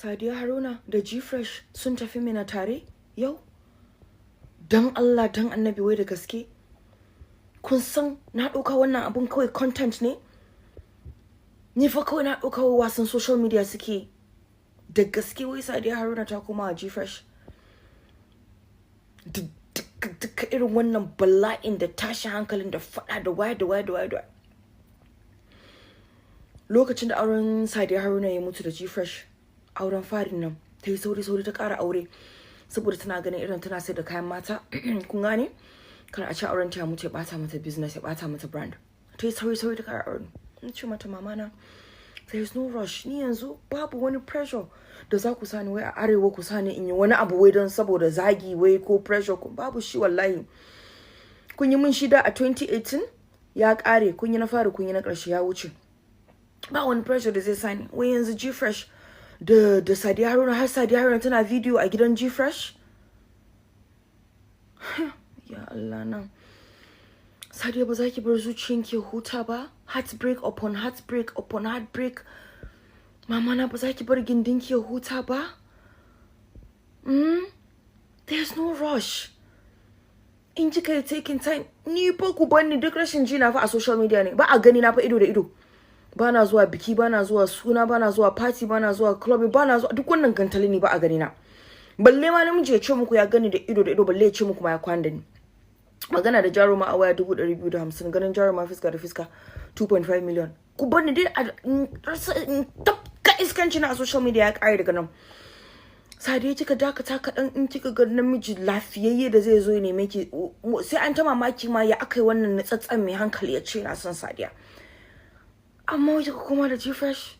Sadiya Haruna da G-Fresh sun tafi mina tare yau? Dan Allah dan Annabi wai da gaske? Kun san na ɗauka wannan abun kawai content ne? Ni fa kawai na ɗauka wasan social media suke. Da gaske wai Sadiya Haruna ta koma a G-Fresh? Duka irin wannan bala'in da tashin hankalin da faɗa da waya. Lokacin da auren Sadiya Haruna ya mutu da G-Fresh, auren farin nan, ta yi sauri ta ƙara aure saboda tana ganin irin tana sai da kayan mata. Kun gane? Kar a ce auren ta mutu ya bata mata business, ya bata mata brand. Ta yi sauri ta ƙara aure. In ce mata mama na, there is no rush. Ni yanzu babu wani pressure da za ku sani wai a arewa ku sani in yi wani abu wai don saboda zagi wai ko pressure. Babu shi wallahi. Kun yi min shida a 2018 ya ƙare, kun yi na fari kun yi na ƙarshe ya wuce. Ba wani pressure da zai sani wai yanzu G-Fresh da Sadiya Haruna, har Sadiya Haruna tana video a gidan G-Fresh. Ya Allah nan. Sadiya ba za ki bar zuciyanki ya huta ba? Heartbreak upon heartbreak upon heartbreak. Mama na ba za ki bar gindinki ya huta ba? There's no rush. In kika yi taking time, ni fa ku bani duk rashin jina fa a social media ne. Ba a gani na fa ido da ido. Bana zuwa biki, bana zuwa suna, bana zuwa party, bana zuwa club, bana zuwa duk wannan gantali ne ba a gani na. Balle ma namiji ya ce muku ya gani da ido, balle ya ce muku ma ya kwana da ni. Magana da jaruma a waya 250, ganin jaruma fiska da fiska 2.5 million. Ku bani dai ka iskanci na a social media ya kare daga nan. Sadiya kika dakata kaɗan in kika ga namiji lafiyayye da zai zo ya neme ki, sai an ta mamaki ma ya akai wannan natsatsen mai hankali ya ce na son Sadiya. Amma wai kika koma da G-Fresh?